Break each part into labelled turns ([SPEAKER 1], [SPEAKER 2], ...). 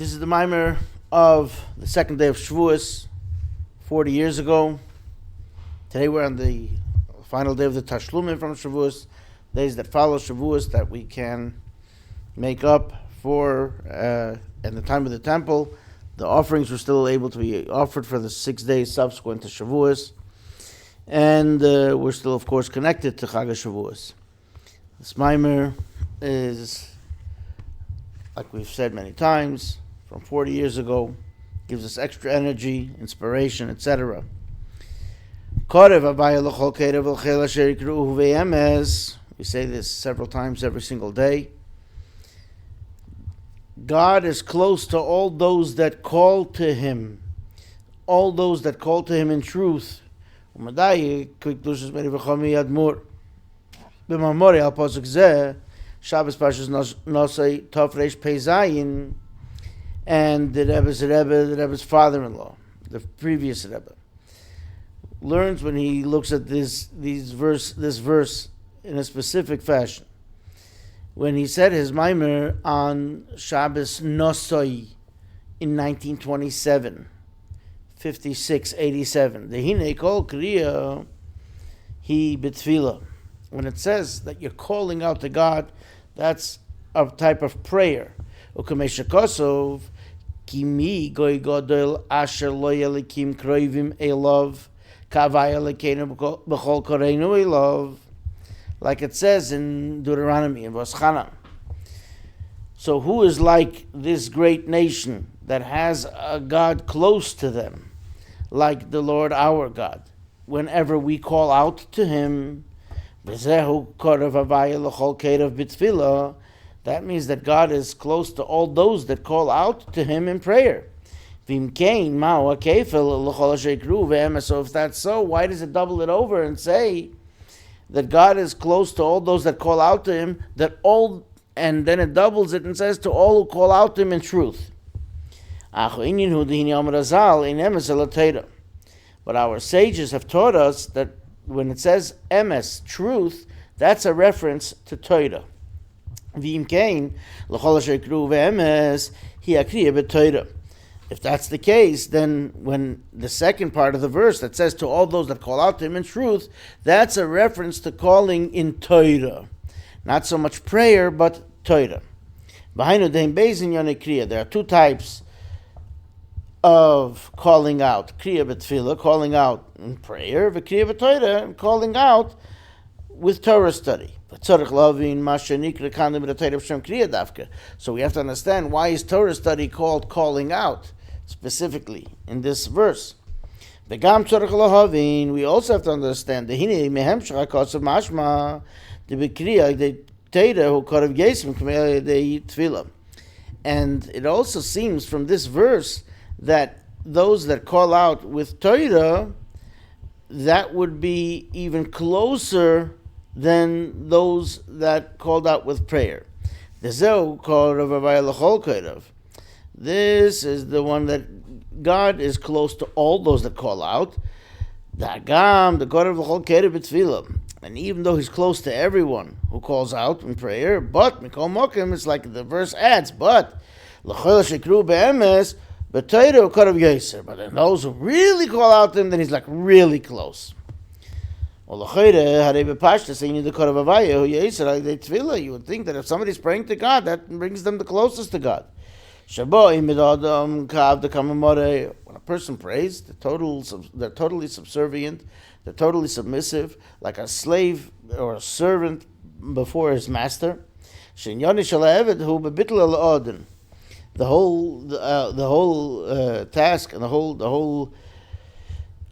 [SPEAKER 1] This is the mimer of the second day of Shavuos, 40 years ago. Today we're on the final day of the Tashlumim from Shavuos, days that follow Shavuos that we can make up for at the time of the temple. The offerings were still able to be offered for the 6 days subsequent to Shavuos. And we're still, of course, connected to Chag HaShavuos. This mimer is, like we've said many times, from 40 years ago, gives us extra energy, inspiration, etc. We say this several times every single day. God is close to all those that call to Him, all those that call to Him in truth. Shabbos Pashas Nosei Tofresh Peizayin, and the Rebbe's father-in-law, the previous Rebbe, learns when he looks at this verse in a specific fashion. When he said his mimer on Shabbos Nosei in 1927, 56-87, the Hine Kol Kriya Hi B'Tfilah. When it says that you're calling out to God, that's a type of prayer. Ukamesha Kosov, Kimi Goy Godel Asher Lo Yelikim Kroivim Elov, Kavaya Lekenu B'chol Koreinu Elov, like it says in Deuteronomy, in Voschana. So who is like this great nation that has a God close to them, like the Lord our God? Whenever we call out to Him, that means that God is close to all those that call out to Him in prayer. So if that's so, why does it double it over and say that God is close to all those that call out to Him, and then it doubles it and says to all who call out to Him in truth? But our sages have taught us that when it says emes, truth, that's a reference to Torah. If that's the case, then when the second part of the verse that says to all those that call out to Him in truth, that's a reference to calling in Torah. Not so much prayer, but Torah. There are two types of calling out. Kriya b'tfilah, calling out in prayer, v'kriya b'Torah, and calling out with Torah study. So we have to understand, why is Torah study called calling out, specifically in this verse? We also have to understand the and it also seems from this verse that those that call out with Torah, that would be even closer than those that called out with prayer. This is the one that God is close to all those that call out. And even though He's close to everyone who calls out in prayer, but it's like the verse adds, but then those who really call out to Him, then He's like really close. You would think that if somebody's praying to God, that brings them the closest to God. When a person prays, they're totally subservient, they're totally submissive, like a slave or a servant before his master. The whole task and the whole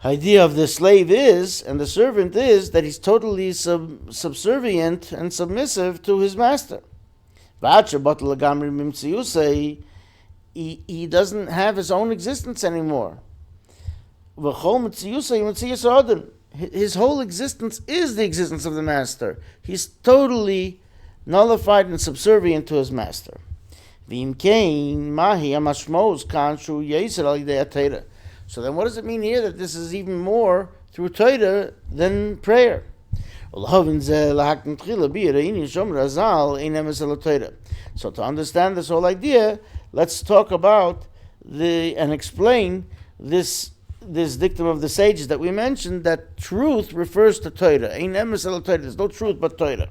[SPEAKER 1] idea of the slave is, and the servant is, that he's totally subservient and submissive to his master. He doesn't have his own existence anymore. His whole existence is the existence of the master. He's totally nullified and subservient to his master. So then what does it mean here that this is even more through Torah than prayer? So to understand this whole idea, let's talk about and explain this dictum of the sages that we mentioned, that truth refers to Torah. Ein emes el Torah. There's no truth but Torah.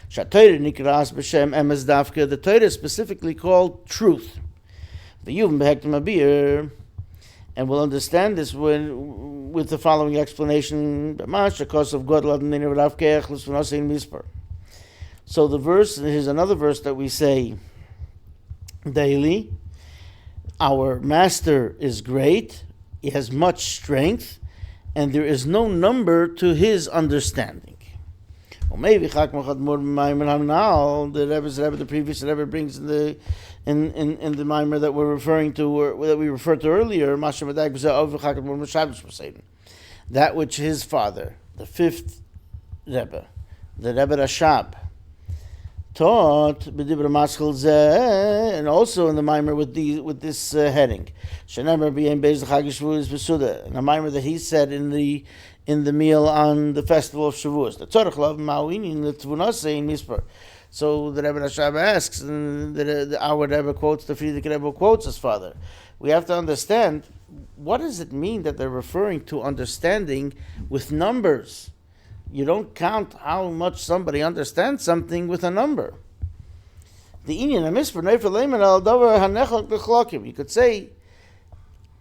[SPEAKER 1] Shat-Torah nikras b'shem emes davka. The Torah is specifically called truth. V'yuvim b'hektim abir. And we'll understand this with the following explanation. So the verse, here's another verse that we say daily. Our master is great, he has much strength, and there is no number to his understanding. Or maybe the Rebbe, the previous Rebbe, brings in the Maimer that we're referring to, or that we referred to earlier, that which his father, the fifth Rebbe, the Rebbe Rashab, taught, and also in the Maimer with this heading, and a Maimer that he said in the meal on the festival of Shavuos. So the Rebbe Rashab asks, and our Rebbe quotes, the Frierdiker Rebbe quotes his father. We have to understand, what does it mean that they're referring to understanding with numbers? You don't count how much somebody understands something with a number. You could say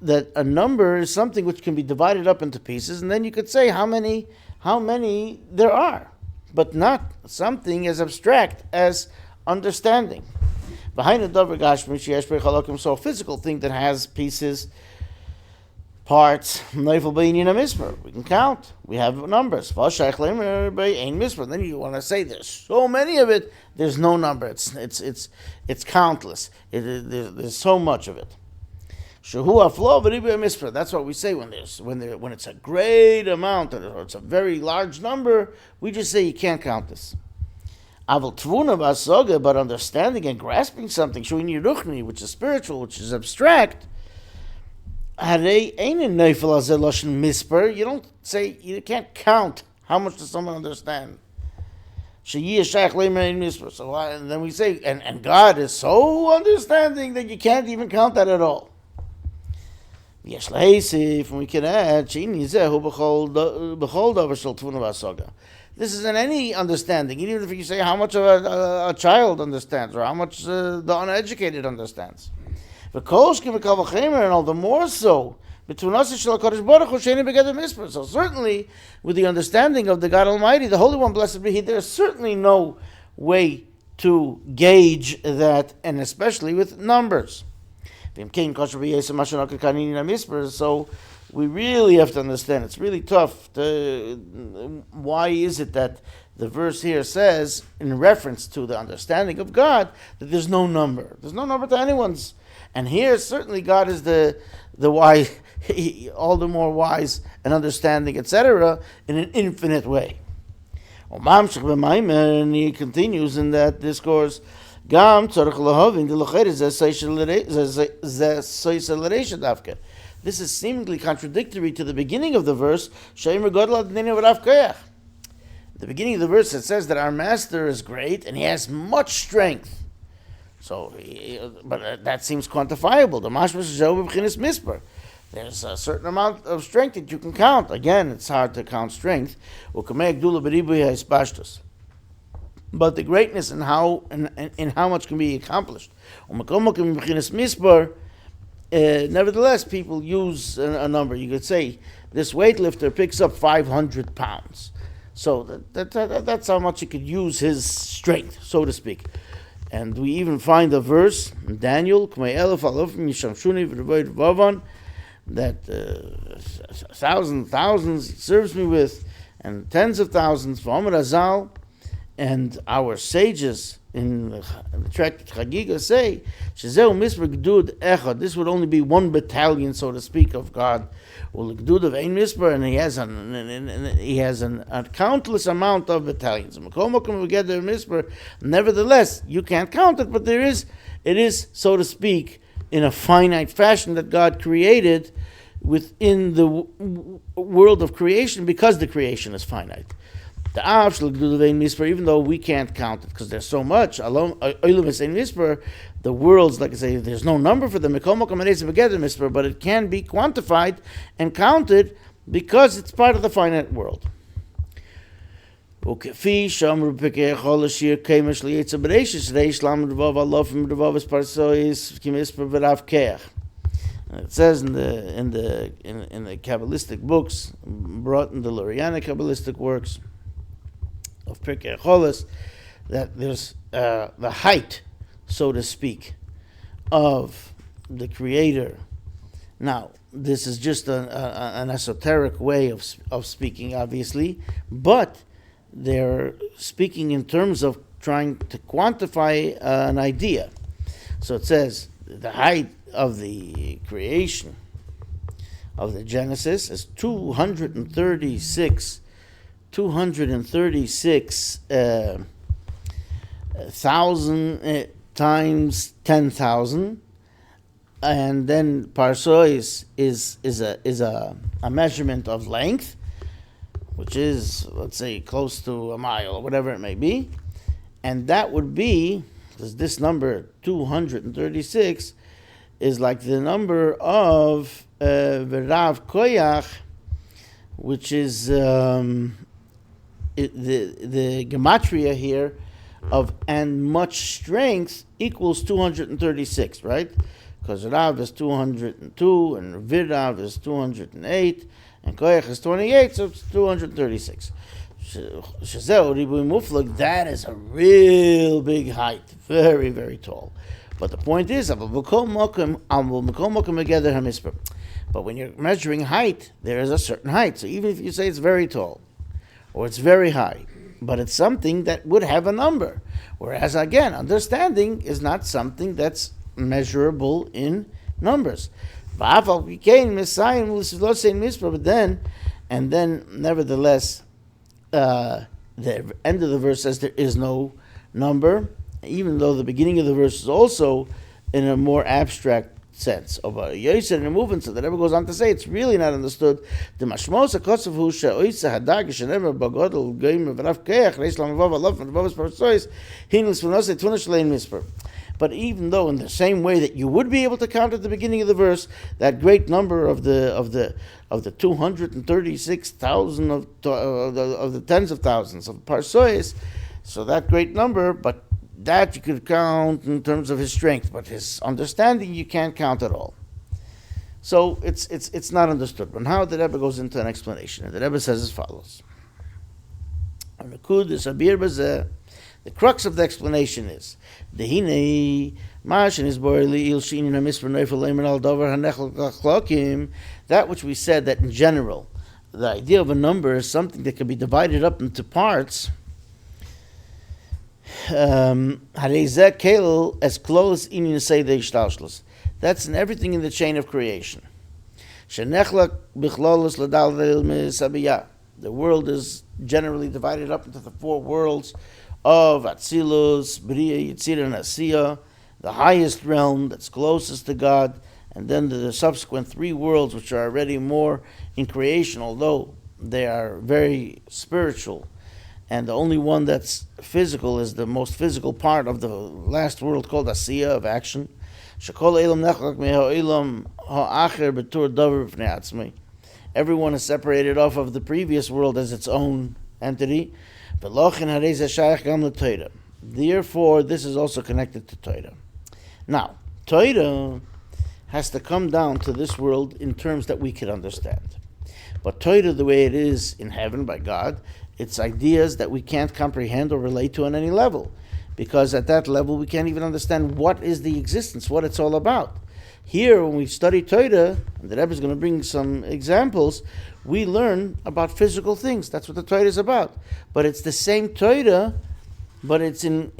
[SPEAKER 1] that a number is something which can be divided up into pieces, and then you could say how many there are, but not something as abstract as understanding. Behind the davar gashmi, so a physical thing that has pieces, parts, we can count. We have numbers. Then you want to say there's so many of it. There's no number. It's countless. There's so much of it. That's what we say when it's a great amount or it's a very large number. We just say you can't count this. But understanding and grasping something, which is spiritual, which is abstract, you don't say, you can't count how much does someone understand. So and then we say, and God is so understanding that you can't even count that at all. We can add, this is in any understanding, even if you say how much of a child understands, or how much the uneducated understands. And all the more so, so certainly, with the understanding of the God Almighty, the Holy One, blessed be He, there is certainly no way to gauge that, and especially with numbers. So we really have to understand. It's really tough. Why is it that the verse here says, in reference to the understanding of God, that there's no number? There's no number to anyone's. And here, certainly, God is the wise, all the more wise and understanding, etc., in an infinite way. And he continues in that discourse, this is seemingly contradictory to the beginning of the verse. The beginning of the verse, it says that our master is great and he has much strength. So, but that seems quantifiable. The mashmas is misper. There's a certain amount of strength that you can count. Again, it's hard to count strength. But the greatness in how much can be accomplished. Nevertheless, people use a number. You could say this weightlifter picks up 500 pounds. So that's how much he could use his strength, so to speak. And we even find a verse in Daniel, that thousands serves me with, and tens of thousands, and our sages in the tract Chagiga say, this would only be one battalion, so to speak, of God. And he has a countless amount of battalions. Nevertheless, you can't count it, but it is, so to speak, in a finite fashion that God created within the world of creation, because the creation is finite. The Av Shel Gdula Misper, even though we can't count it because there's so much. Alone, Olam V'Sein Misper, the worlds, like I say, there's no number for them. Mikol Mokom Hadei Begeder Misper, but it can be quantified and counted because it's part of the finite world. Ukefy Shamru Pekei Chol Ashir Keimesh Liyetza Bereishis Reish Lam Revav Alofim Revav Parsois Kimisper V'Rav Keach. It says in the Kabbalistic books, brought in the Lurianic Kabbalistic works of Pirkei Cholos, that there's the height, so to speak, of the Creator. Now, this is just an esoteric way of speaking, obviously, but they're speaking in terms of trying to quantify an idea. So it says the height of the creation of the Genesis is 236,000 times 10,000, and then parsois is a measurement of length, which is, let's say, close to a mile or whatever it may be, and that would be, because this number 236 is like the number of V'Rav Koyach, which is the gematria here of and much strength equals 236, right? Because Rav is 202 and V'Rav is 208 and Koyach is 28, so it's 236. Shazeh Ribui Muflag, that is a real big height, very, very tall. But the point is, but when you're measuring height, there is a certain height. So even if you say it's very tall or it's very high, but it's something that would have a number. Whereas again, understanding is not something that's measurable in numbers. But then, nevertheless, the end of the verse says there is no number, even though the beginning of the verse is also in a more abstract sense of a yoser and a movement. So the Rebbe goes on to say it's really not understood. The mashmos hakosav hu she'oisa hadagish never bagodol goyim v'rav keach reish lamavav alav v'ravavas parsois hinus v'nosei tunish lein misper. But even though in the same way that you would be able to count at the beginning of the verse that great number of the 236,000 of the tens of thousands of parsois, so that great number, but that you could count in terms of his strength, but his understanding you can't count at all. So it's not understood. But now the Rebbe goes into an explanation, and the Rebbe says as follows: the crux of the explanation is that which we said, that in general the idea of a number is something that can be divided up into parts. That's in everything in the chain of creation. The world is generally divided up into the four worlds of Atzilus, Bria, Yitzir, and Asiya, the highest realm that's closest to God, and then the subsequent three worlds which are already more in creation, although they are very spiritual. And the only one that's physical is the most physical part of the last world, called Asiya, of action. Everyone is separated off of the previous world as its own entity. Therefore, this is also connected to Torah. Now, Torah has to come down to this world in terms that we can understand. But Torah, the way it is in heaven by God, it's ideas that we can't comprehend or relate to on any level, because at that level we can't even understand what is the existence, what it's all about. Here, when we study Torah, and the Rebbe is going to bring some examples, we learn about physical things. That's what the Torah is about. But it's the same Torah, but it's in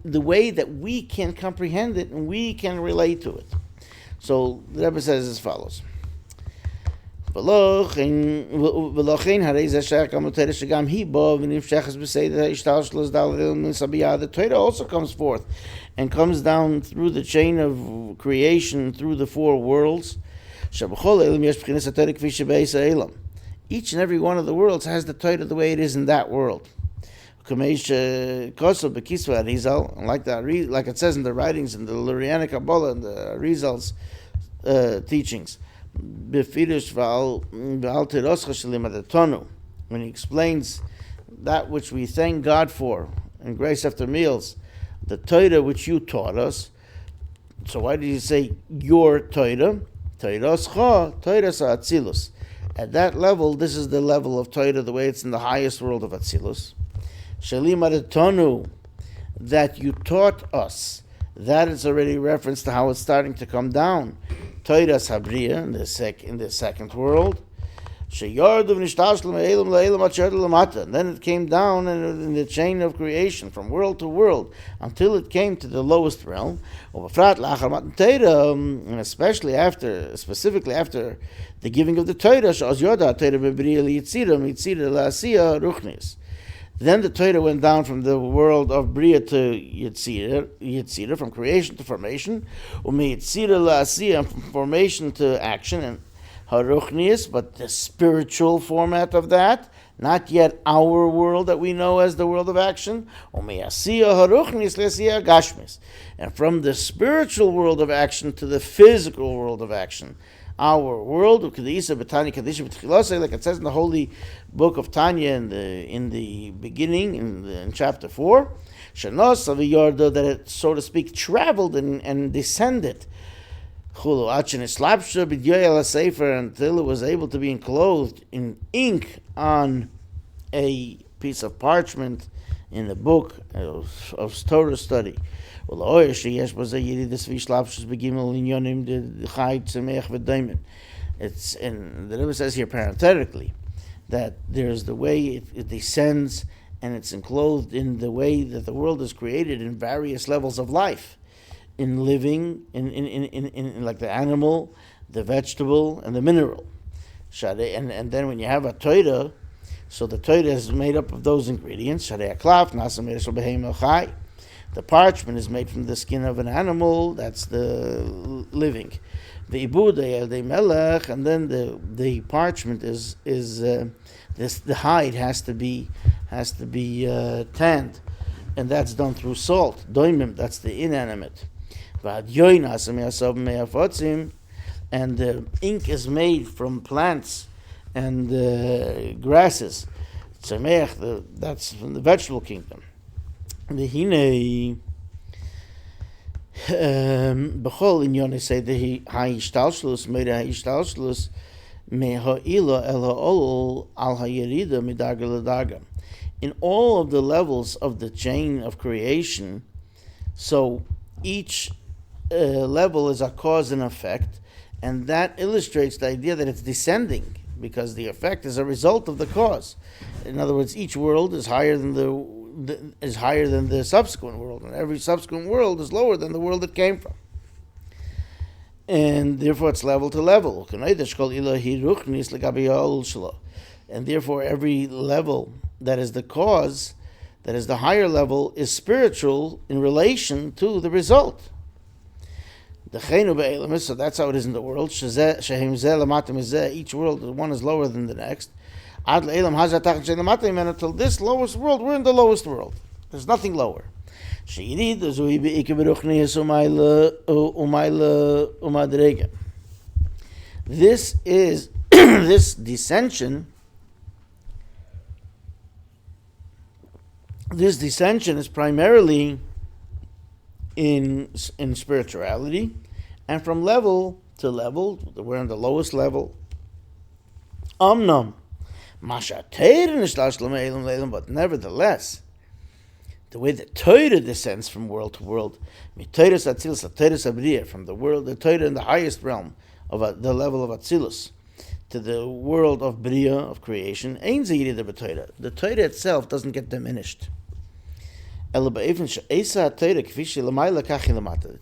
[SPEAKER 1] the way that we can comprehend it and we can relate to it. So the Rebbe says as follows: The Torah also comes forth and comes down through the chain of Each and every one of the worlds has the Torah the way it is in that world. And like that, like it says in the writings in the Lurianic Kabbalah and the Arizal's teachings, when he explains that which we thank God for in Grace After Meals, the Torah which you taught us. So why did you say your Torah? At that level, this is the level of Torah, the way it's in the highest world of Atzilus. That you taught us. That is already reference to how it's starting to come down. Torah Sabriya in the second world. And then it came down in the chain of creation from world to world until it came to the lowest realm. And especially specifically after the giving of the Torah, then the Torah went down from the world of Bria to Yitzira, from creation to formation, from formation to action, and Haruchnius, but the spiritual format of that, not yet our world that we know as the world of action. And from the spiritual world of action to the physical world of action. Our world, like it says in the holy book of Tanya in the beginning, in chapter 4, that it, so to speak, traveled and descended until it was able to be enclosed in ink on a piece of parchment in the book of Torah study. It's and the Rebbe says here parenthetically that there's the way it descends and it's enclosed in the way that the world is created in various levels of life, in living, in like the animal, the vegetable, and the mineral. And then when you have a Torah, so the Torah is made up of those ingredients. The parchment is made from the skin of an animal, that's the living. The melech, and then the parchment is the hide has to be tanned, and that's done through salt. Doimim, that's the inanimate. And the ink is made from plants and grasses. That's from the vegetable kingdom. The hine b'chol inyon say the ha'ishtalshlus made ha'ishtalshlus meha'ila el ha'ol al ha'yerida midarga l'darga. In all of the levels of the chain of creation, so each level is a cause and effect, and that illustrates the idea that it's descending because the effect is a result of the cause. In other words, each world is higher than the subsequent world, and every subsequent world is lower than the world it came from, and therefore it's level to level. And therefore every level that is the cause, that is the higher level, is spiritual in relation to the result. So that's how it is in the world. Each world, one is lower than the next. Until this lowest world, we're in the lowest world. There's nothing lower. This is this dissension. This dissension is primarily in spirituality, and from level to level, we're on the lowest level. Omnam. But nevertheless, the way the Torah descends from world to world, from the world, the Torah in the highest realm of the level of Atzilus, to the world of Bria, of creation, the Torah itself doesn't get diminished. It's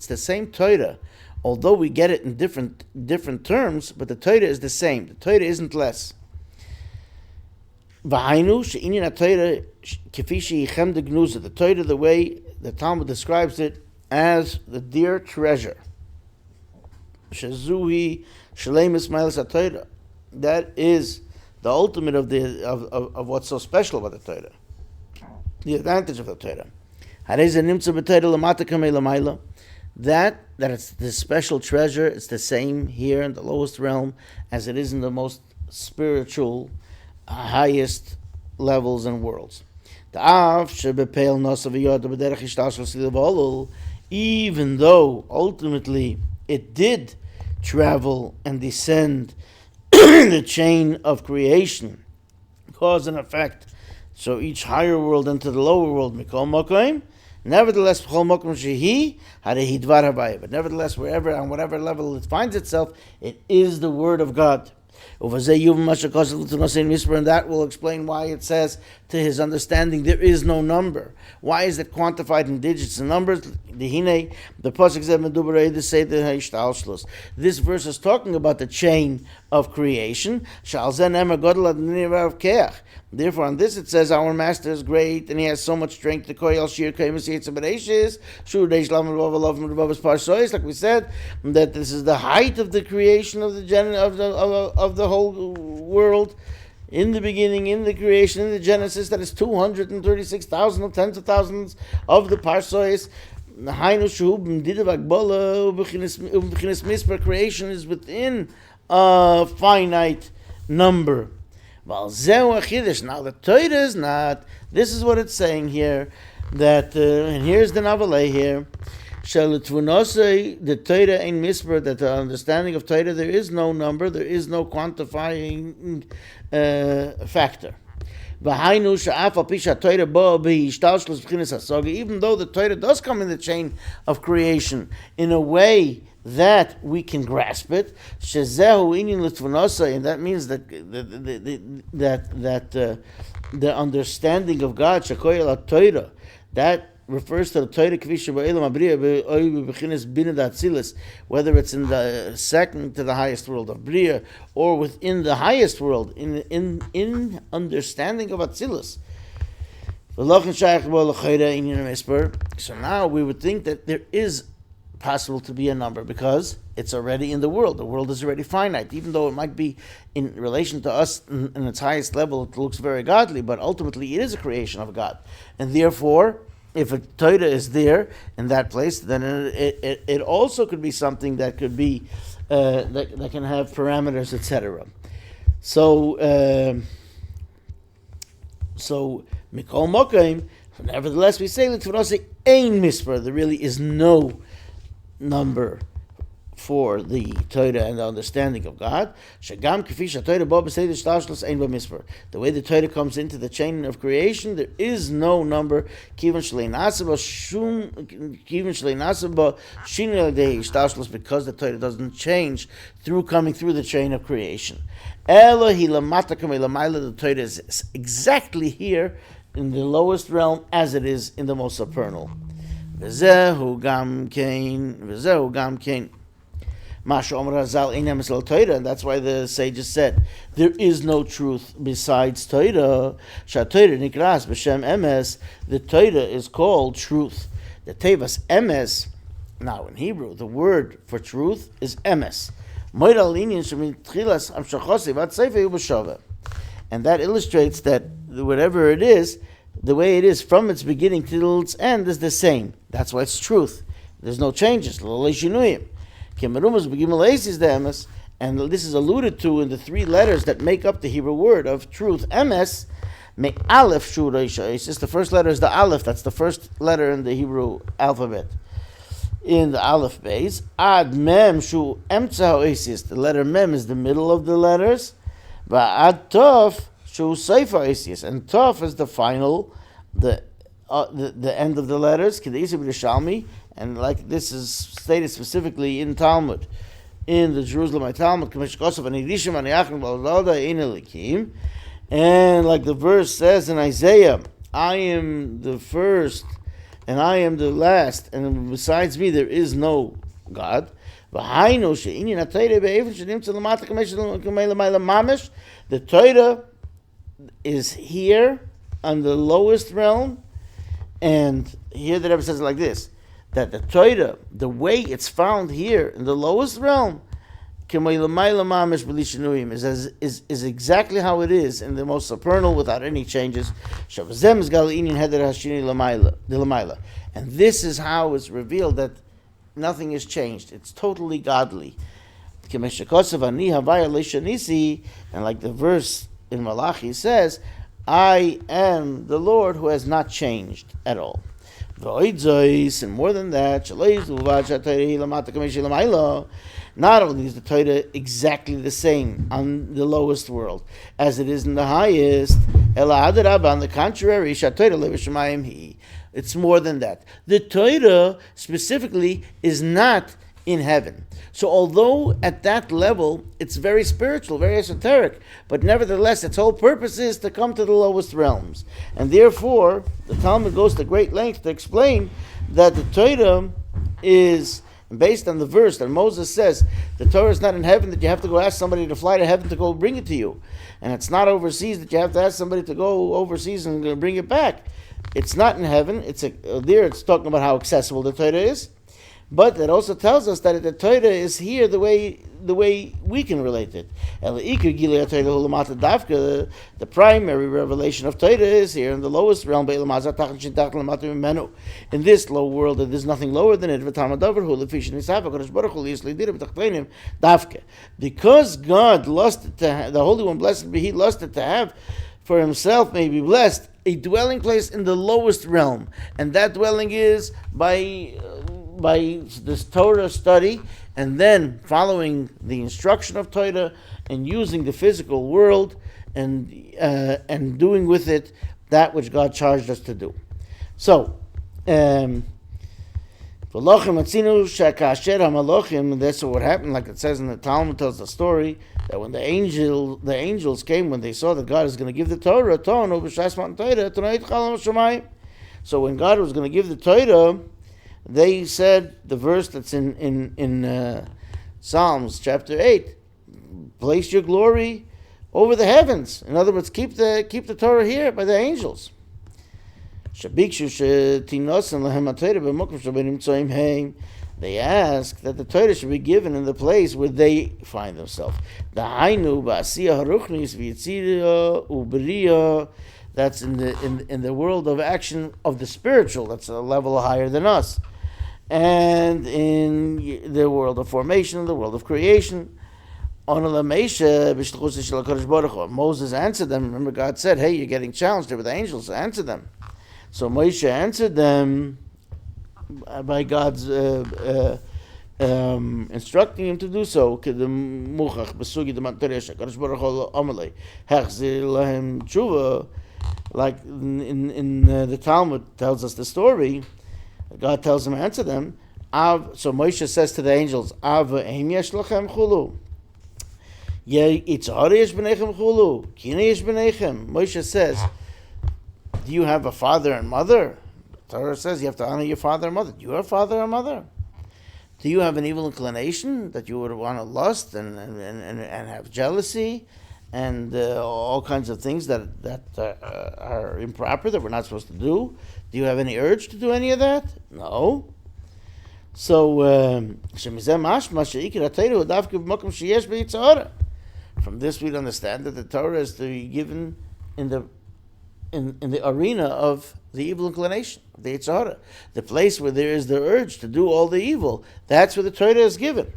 [SPEAKER 1] the same Torah, although we get it in different terms, but the Torah is the same. The Torah isn't less. The Torah, the way the Talmud describes it, as the dear treasure. That is the ultimate of what's so special about the Torah, the advantage of the Torah. That it's the special treasure, it's the same here in the lowest realm as it is in the most spiritual, highest levels and worlds. Even though ultimately it did travel and descend the chain of creation, cause and effect, so each higher world into the lower world, nevertheless, but nevertheless, wherever on whatever level it finds itself, it is the word of God. And that will explain why it says, to his understanding, there is no number. Why is it quantified in digits and numbers? The pasuk says, this verse is talking about the chain of creation. Therefore, on this it says, our master is great and he has so much strength. Like we said, that this is the height of the creation of the whole world. In the beginning, in the creation, in the Genesis, that is 236,000 of tens of thousands of the parsois. Creation is within a finite number. Now the Torah is not. This is what it's saying here. That and here's the Navaleh here. The Torah ain't misper, that the understanding of Torah, there is no number, there is no quantifying factor. Even though the Torah does come in the chain of creation in a way that we can grasp it, and that means that the understanding of God, that refers to the Torah, whether it's in the second to the highest world of Bria or within the highest world in understanding of Atzilus. So now we would think that there is possible to be a number because it's already in the world. The world is already finite, even though it might be in relation to us in its highest level, it looks very godly, but ultimately it is a creation of God. And therefore, if a Torah is there in that place, then it also could be something that could be that can have parameters, etc. So Mikol Mokaim, nevertheless, we say that ein misper. There really is no number for the Torah and the understanding of God. The way the Torah comes into the chain of creation, there is no number. Because the Torah doesn't change through coming through the chain of creation. The Torah is exactly here in the lowest realm as it is in the most supernal. V'zehu gam kein. And that's why the sages said there is no truth besides Torah. The Torah is called truth. The tevas emes. Now in Hebrew, the word for truth is emes. And that illustrates that whatever it is, the way it is from its beginning till its end is the same. That's why it's truth. There's no changes. And this is alluded to in the three letters that make up the Hebrew word of truth. Emes, me aleph shu reisha. It's just the first letter is the aleph. That's the first letter in the Hebrew alphabet. In the aleph base, ad mem shu emtza oasis. The letter mem is the middle of the letters. Ad tov shu seifa oasis. And tov is the final, the end of the letters. Kedisi b'Yerushalmi. And like this is stated specifically in Talmud, in the Jerusalem Talmud, and like the verse says in Isaiah, I am the first and I am the last, and besides me there is no God. The Torah is here on the lowest realm, and here the Rebbe says it like this, that the Torah, the way it's found here in the lowest realm, is exactly how it is in the most supernal without any changes. And this is how it's revealed that nothing is changed. It's totally godly. And like the verse in Malachi says, I am the Lord who has not changed at all. And more than that, not only is the Torah exactly the same on the lowest world as it is in the highest, on the contrary, it's more than that. The Torah specifically is not in heaven. So although at that level it's very spiritual, very esoteric, but nevertheless its whole purpose is to come to the lowest realms. And therefore, the Talmud goes to great length to explain that the Torah is based on the verse that Moses says, the Torah is not in heaven that you have to go ask somebody to fly to heaven to go bring it to you. And it's not overseas that you have to ask somebody to go overseas and bring it back. It's not in heaven. There it's talking about how accessible the Torah is. But it also tells us that the Torah is here the way we can relate it. The primary revelation of Torah is here in the lowest realm. In this low world, there's nothing lower than it. Because God lusted the Holy One, blessed be He, lusted to have for Himself, may be blessed, a dwelling place in the lowest realm, and that dwelling is by this Torah study, and then following the instruction of Torah and using the physical world and doing with it that which God charged us to do. So, that's what happened. Like it says in the Talmud, tells the story that when the angels came, when they saw that God is going to give the Torah, so when God was going to give the Torah, they said the verse that's in Psalms chapter 8, place your glory over the heavens. In other words, keep the Torah here by the angels. They ask that the Torah should be given in the place where they find themselves. That's in the world of action of the spiritual. That's a level higher than us. And in the world of formation, the world of creation. Moses answered them. Remember, God said, hey, you're getting challenged there with the angels. Answer them. So Moshe answered them by God's instructing him to do so. Like in the Talmud tells us the story, God tells him to answer them. So Moshe says to the angels, Moshe says, do you have a father and mother? The Torah says you have to honor your father and mother. Do you have a father and mother? Do you have an evil inclination that you would want to lust and have jealousy and all kinds of things that are improper that we're not supposed to do? Do you have any urge to do any of that? No. So from this we'd understand that the Torah is to be given in the arena of the evil inclination, the Yetzer Hara, the place where there is the urge to do all the evil. That's where the Torah is given.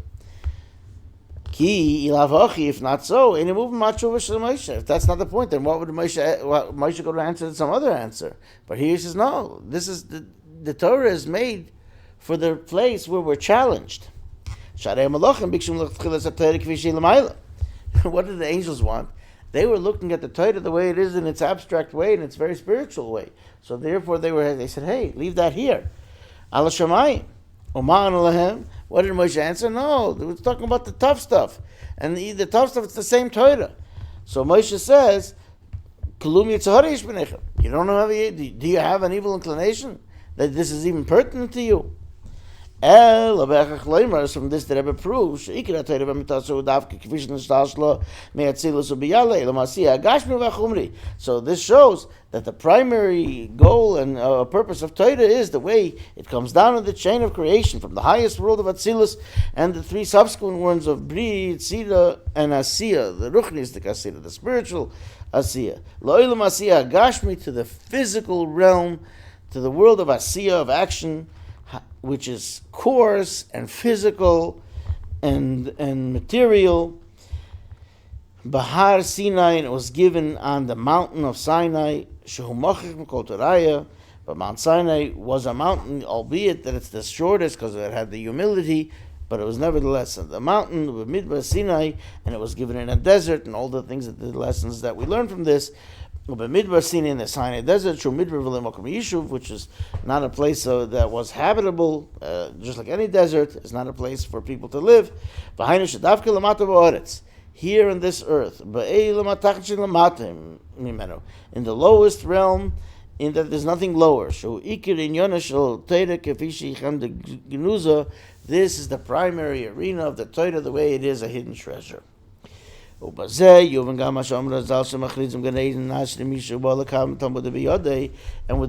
[SPEAKER 1] If not so, if that's not the point, then what would Moshe go to answer some other answer? But here he says, no, this is the Torah is made for the place where we're challenged. What did the angels want? They were looking at the Torah the way it is in its abstract way, in its very spiritual way. So therefore they said, hey, leave that here. Ala Shamayim. What did Moshe answer? No, they were talking about the tough stuff. And the tough stuff, it's the same Torah. So Moshe says, you don't know, do you have an evil inclination? That this is even pertinent to you? From this the Rebbe proves so this shows that the primary goal and purpose of Torah is the way it comes down in the chain of creation from the highest world of Atzilus and the three subsequent ones of Bri, Tzira, and Asiya, the Ruchnistic Asiya, the spiritual Asiya. Lo'ilam Asiya Gashmi, to the physical realm, to the world of Asiya, of action, which is coarse and physical and material. Bahar Sinai, and it was given on the mountain of Sinai. Shehu Mochich Mikol Toraya, but Mount Sinai was a mountain, albeit that it's the shortest because it had the humility, but it was nevertheless the mountain of Midbar Sinai, and it was given in a desert, and all the things that the lessons that we learned from this. Midbar Sinai in the Sinai desert, which is not a place that was habitable, just like any desert. It's not a place for people to live. Here in this earth, in the lowest realm, in that there's nothing lower. This is the primary arena of the Torah, the way it is a hidden treasure. And with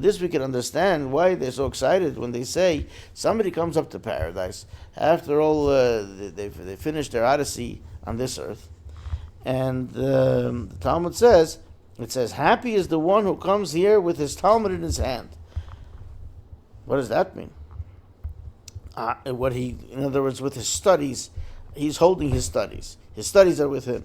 [SPEAKER 1] this we can understand why they're so excited when they say somebody comes up to paradise. After all, they finished their odyssey on this earth. And the Talmud says, happy is the one who comes here with his Talmud in his hand. What does that mean? In other words, with his studies, he's holding his studies. His studies are with him.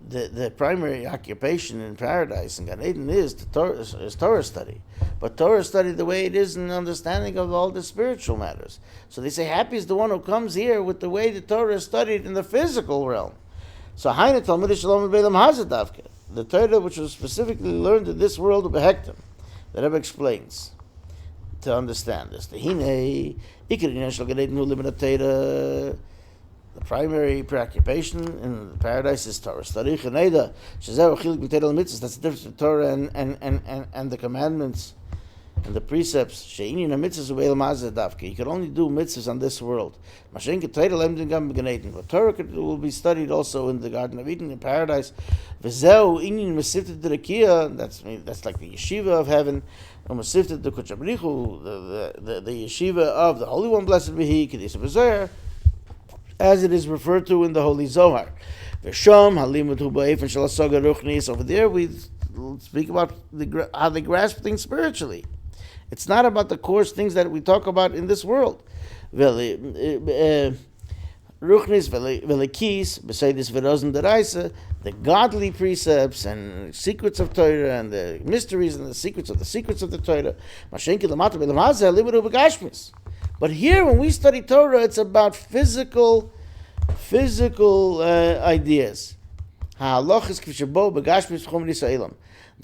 [SPEAKER 1] The primary occupation in paradise in Gan Eden is Torah study. But Torah study the way it is in understanding of all the spiritual matters. So they say, happy is the one who comes here with the way the Torah is studied in the physical realm. So the Torah which was specifically learned in this world of Behektim, the Rebbe explains to understand this. The primary preoccupation in paradise is Torah study. That's the difference between Torah and the commandments and the precepts. You can only do mitzvahs on this world. But Torah will be studied also in the Garden of Eden, in paradise. That's like the yeshiva of heaven. The yeshiva of the Holy One, blessed be He, as it is referred to in the Holy Zohar. Over there we speak about how they grasp things spiritually. It's not about the coarse things that we talk about in this world. The godly precepts and secrets of Torah and the mysteries and the secrets of the Torah. But here, when we study Torah, it's about physical ideas. The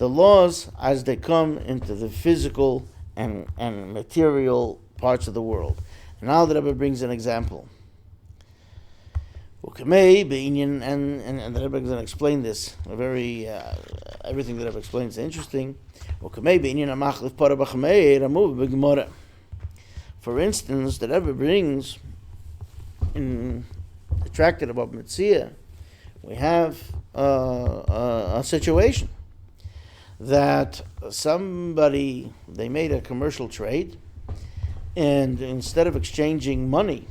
[SPEAKER 1] laws as they come into the physical and material parts of the world. And now the Rebbe brings an example. And the Rebbe is going to explain this. Everything that Rebbe explains is interesting. For instance, the Rebbe brings in the tractate about Metzia, we have a situation that they made a commercial trade, and instead of exchanging money,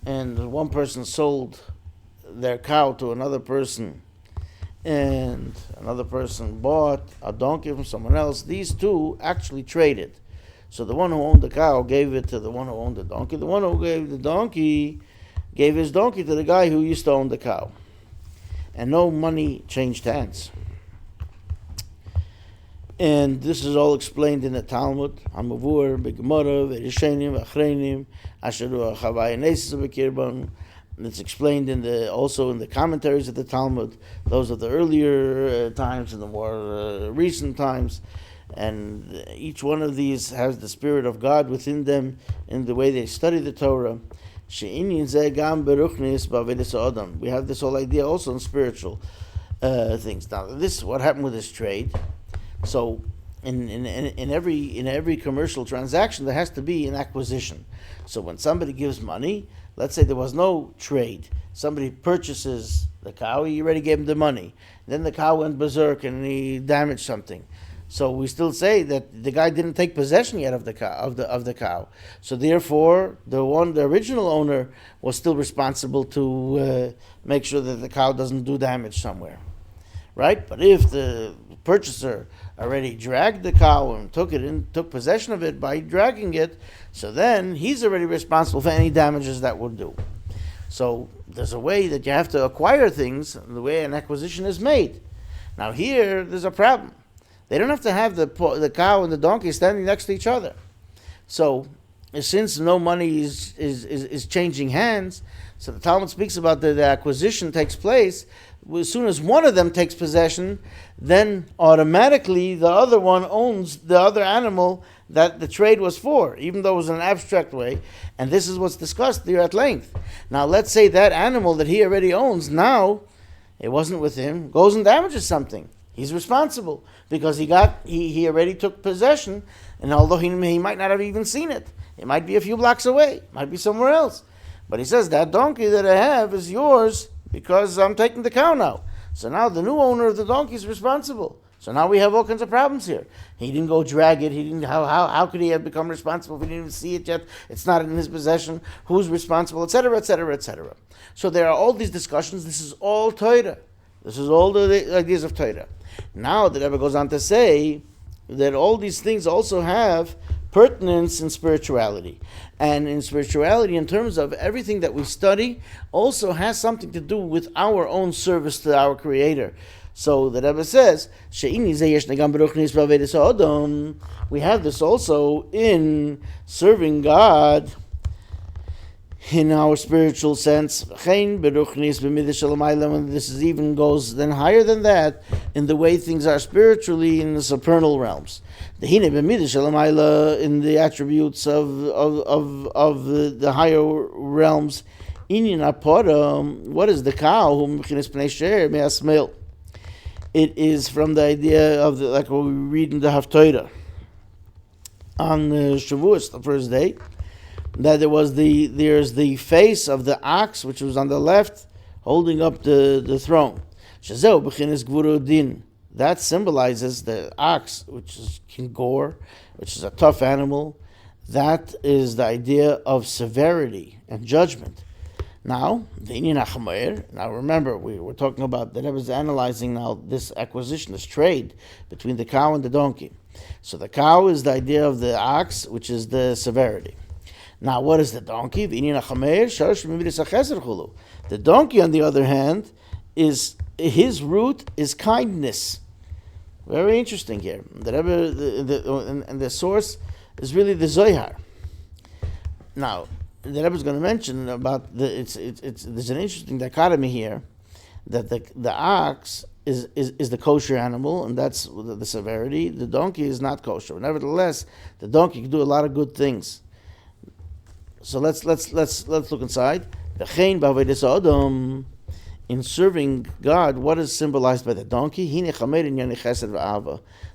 [SPEAKER 1] and one person sold their cow to another person, and another person bought a donkey from someone else, these two actually traded. So the one who owned the cow gave it to the one who owned the donkey. The one who gave the donkey gave his donkey to the guy who used to own the cow. And no money changed hands. And this is all explained in the Talmud. Hamavur, Begemara, Verishenim, Achreinim, Asheru, Chavai, Nesis, Bekirban. It's explained also in the commentaries of the Talmud. Those of the earlier times and the more recent times. And each one of these has the Spirit of God within them in the way they study the Torah. We have this whole idea also in spiritual things. Now, what happened with this trade? So, in every commercial transaction there has to be an acquisition. So when somebody gives money, let's say there was no trade, somebody purchases the cow, he already gave him the money. Then the cow went berserk and he damaged something. So we still say that the guy didn't take possession yet of the cow. So therefore, the original owner was still responsible to make sure that the cow doesn't do damage somewhere, right? But if the purchaser already dragged the cow and took possession of it by dragging it, so then he's already responsible for any damages that would do. So there's a way that you have to acquire things, the way an acquisition is made. Now here, there's a problem. They don't have to have the cow and the donkey standing next to each other. So since no money is changing hands, so the Talmud speaks about the acquisition takes place. As soon as one of them takes possession, then automatically the other one owns the other animal that the trade was for, even though it was in an abstract way. And this is what's discussed here at length. Now let's say that animal that he already owns, now it wasn't with him, goes and damages something. He's responsible because he already took possession, and although he might not have even seen it, it might be a few blocks away, it might be somewhere else. But he says, that donkey that I have is yours because I'm taking the cow now. So now the new owner of the donkey is responsible. So now we have all kinds of problems here. He didn't go drag it. He didn't. How could he have become responsible if he didn't even see it yet? It's not in his possession. Who's responsible, etc., etc., etc. So there are all these discussions. This is all Torah. This is all the ideas of Torah. Now the Rebbe goes on to say that all these things also have pertinence in spirituality. And in spirituality, in terms of everything that we study, also has something to do with our own service to our Creator. So the Rebbe says, we have this also in serving God in our spiritual sense. This is even goes then higher than that in the way things are spiritually in the supernal realms. In the attributes of the higher realms. What is the cow? It is from the idea of like what we read in the Haftorah on Shavuos, the first day, that there's the face of the ox which was on the left holding up the throne. That symbolizes the ox, which is King Gore, which is a tough animal. That is the idea of severity and judgment. Now remember, we were talking about, the Rebbe is analyzing now this acquisition, this trade between the cow and the donkey. So the cow is the idea of the ox, which is the severity. Now what is the donkey? The donkey, on the other hand, is his root is kindness. Very interesting here. The Rebbe, and the source is really the Zohar. Now, the Rebbe is going to mention about there's an interesting dichotomy here, that the ox is the kosher animal, and that's the severity. The donkey is not kosher. Nevertheless, the donkey can do a lot of good things. So let's look inside. In serving God, what is symbolized by the donkey?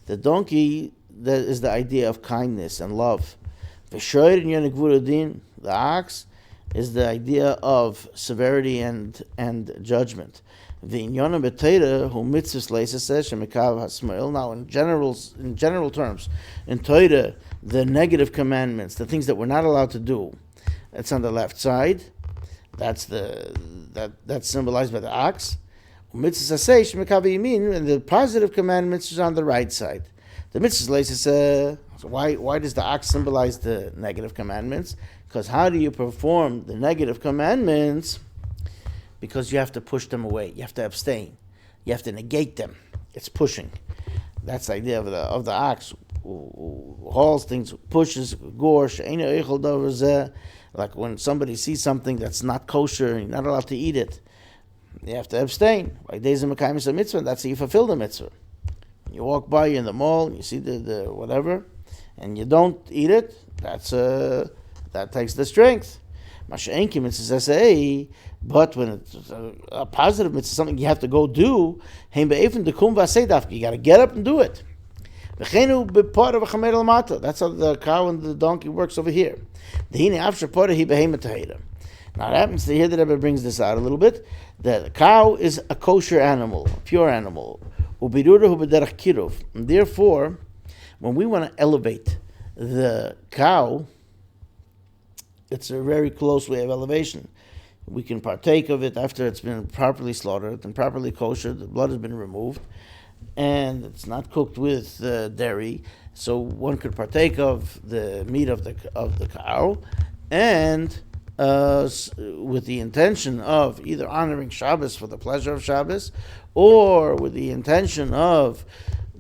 [SPEAKER 1] The donkey, that is the idea of kindness and love. The ox is the idea of severity and judgment. Now, in general terms, in Torah, the negative commandments, the things that we're not allowed to do, that's on the left side. That's symbolized by the ox. And the positive commandments is on the right side. The mitzvah says, why does the ox symbolize the negative commandments? Because how do you perform the negative commandments? Because you have to push them away. You have to abstain. You have to negate them. It's pushing. That's the idea of the ox. Who hauls things, pushes, gorsh, like when somebody sees something that's not kosher, you're not allowed to eat it, you have to abstain. Like days of Mekayim a mitzvah, that's how you fulfill the mitzvah. You walk by in the mall, and you see the whatever, and you don't eat it, that takes the strength. Masha'enki mitzvah says, but when it's a positive mitzvah, something you have to go do, you got to get up and do it. That's how the cow and the donkey works over here. Now it happens to here that Rebbe brings this out a little bit. The cow is a kosher animal, a pure animal. And therefore, when we want to elevate the cow, it's a very close way of elevation. We can partake of it after it's been properly slaughtered and properly kosher. The blood has been removed, and it's not cooked with dairy. So one could partake of the meat of the cow, and with the intention of either honoring Shabbos for the pleasure of Shabbos, or with the intention of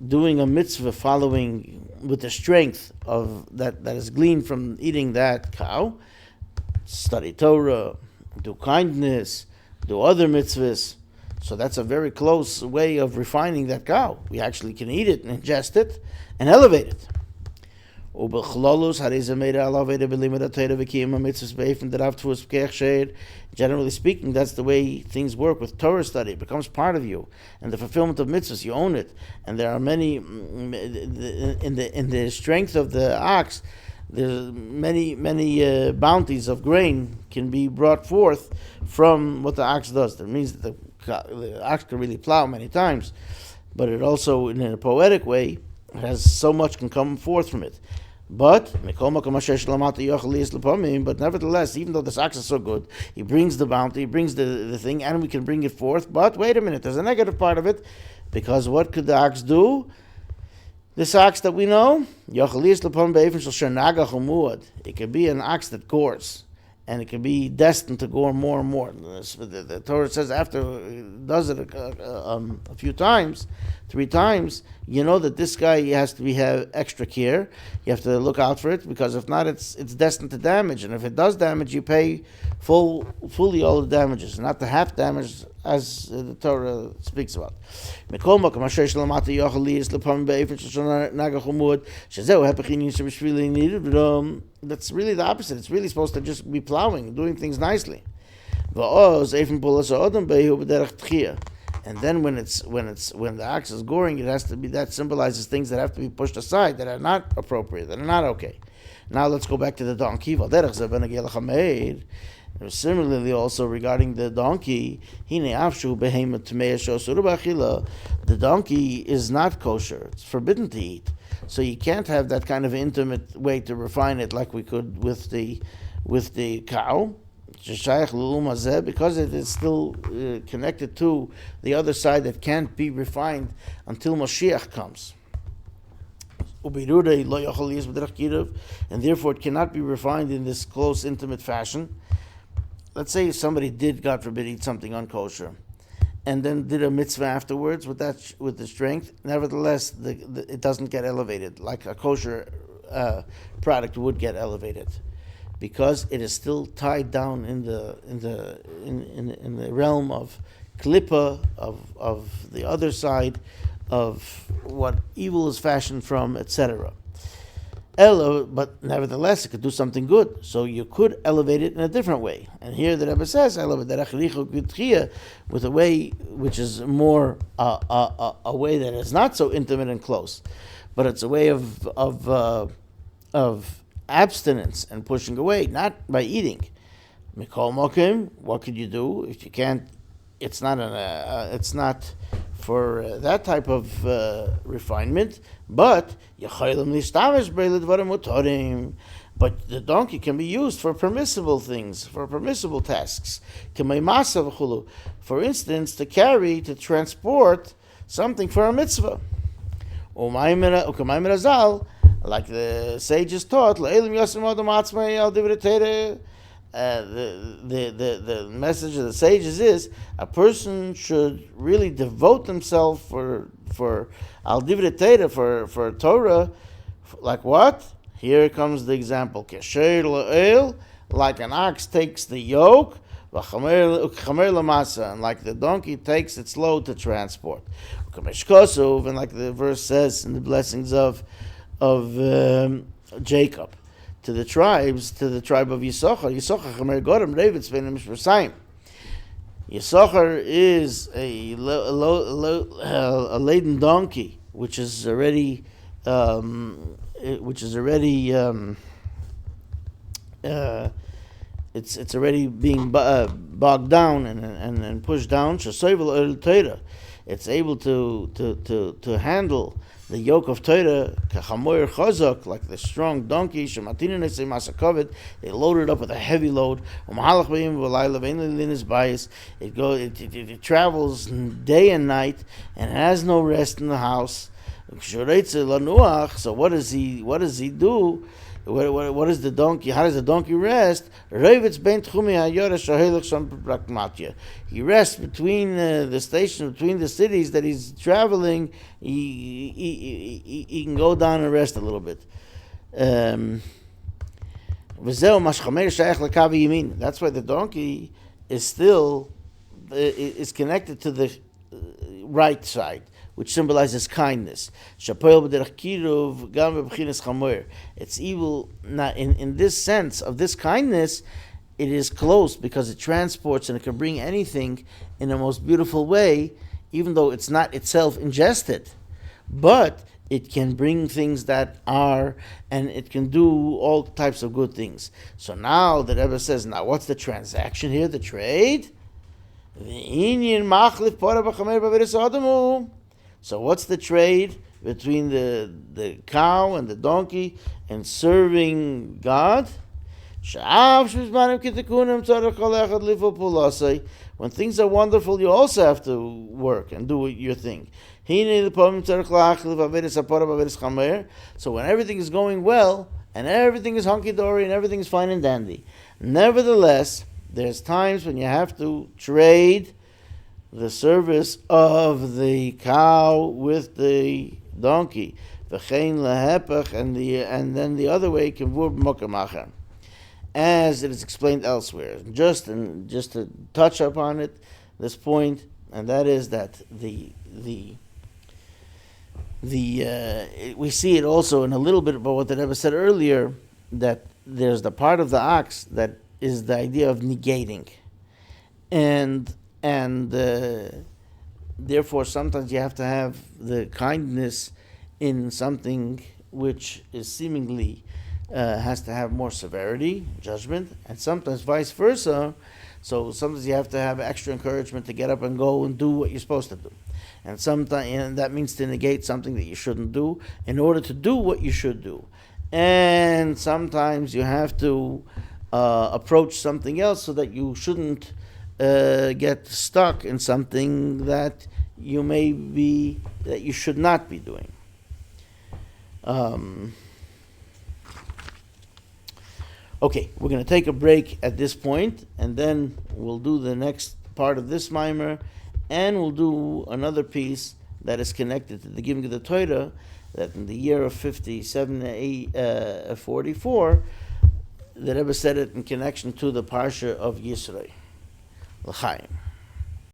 [SPEAKER 1] doing a mitzvah following with the strength of that is gleaned from eating that cow. Study Torah, do kindness, do other mitzvahs. So that's a very close way of refining that cow. We actually can eat it and ingest it and elevate it. Generally speaking, that's the way things work with Torah study. It becomes part of you, and the fulfillment of mitzvahs, you own it. And there are many in the strength of the ox. There's many bounties of grain can be brought forth from what the ox does. That means that the ox can really plow many times, but it also, in a poetic way, has so much can come forth from it. But nevertheless, even though this ox is so good, he brings the bounty, he brings the thing, and we can bring it forth. But wait a minute, there's a negative part of it, because what could the ox do? This ox that we know, it could be an ox that gores, and it can be destined to gore more and more. The Torah says after it does it a few times, 3 times, you know that this guy has to have extra care. You have to look out for it, because if not, it's destined to damage. And if it does damage, you pay fully all the damages, not the half damage as the Torah speaks about. That's really the opposite. It's really supposed to just be plowing, doing things nicely. And then when the ox is goring, it has to be, that symbolizes things that have to be pushed aside, that are not appropriate, that are not okay. Now let's go back to the donkey. Similarly, also regarding the donkey, the donkey is not kosher; it's forbidden to eat. So you can't have that kind of intimate way to refine it like we could with the cow, because it is still connected to the other side that can't be refined until Mashiach comes. And therefore it cannot be refined in this close, intimate fashion. Let's say somebody did, God forbid, eat something unkosher, and then did a mitzvah afterwards with the strength. Nevertheless, it doesn't get elevated like a kosher product would get elevated, because it is still tied down in the realm of klippa, of the other side of what evil is fashioned from, etc. But nevertheless, it could do something good. So you could elevate it in a different way. And here the Rebbe says, with a way which is more a way that is not so intimate and close, but it's a way of abstinence and pushing away, not by eating. Mikol Mokim, what could you do if you can't? It's not for that type of refinement, but the donkey can be used for permissible things, for permissible tasks. For instance, to transport something for a mitzvah. Like the sages taught, the message of the sages is a person should really devote himself for al divrei Torah, for Torah. Like what? Here comes the example. Like an ox takes the yoke, and like the donkey takes its load to transport. And like the verse says in the blessings of Jacob, to the tribe of Yisachar. Yisachar is a laden donkey, which is already which is already it's already being bogged down and pushed down. It's able to handle the yoke of Torah, like the strong donkey. They load it up with a heavy load. It travels day and night and has no rest in the house. So what does he do? What is the donkey? How does the donkey rest? He rests between the stations, between the cities that he's traveling. He can go down and rest a little bit. That's why the donkey is still is connected to the right side, which symbolizes kindness. It's evil not in this sense of this kindness. It is close because it transports and it can bring anything in the most beautiful way, even though it's not itself ingested. But it can bring things that are, and it can do all types of good things. So now the Rebbe says, now what's the transaction here, the trade? So what's the trade between the cow and the donkey and serving God? When things are wonderful, you also have to work and do your thing. So when everything is going well and everything is hunky-dory and everything is fine and dandy, nevertheless, there's times when you have to trade the service of the cow with the donkey, and then the other way, as it is explained elsewhere. Just to touch upon it, this point, and that is that we see it also in a little bit about what the Rebbe said earlier, that there's the part of the ox that is the idea of negating, and therefore sometimes you have to have the kindness in something which is seemingly has to have more severity, judgment, and sometimes vice versa. So sometimes you have to have extra encouragement to get up and go and do what you're supposed to do, and sometimes that means to negate something that you shouldn't do in order to do what you should do, and sometimes you have to approach something else so that you shouldn't get stuck in something that you should not be doing. Okay, we're going to take a break at this point, and then we'll do the next part of this mimer, and we'll do another piece that is connected to the giving of the Torah, that in the year of 5744, the Rebbe said it in connection to the Parsha of Yisro. L'chaim.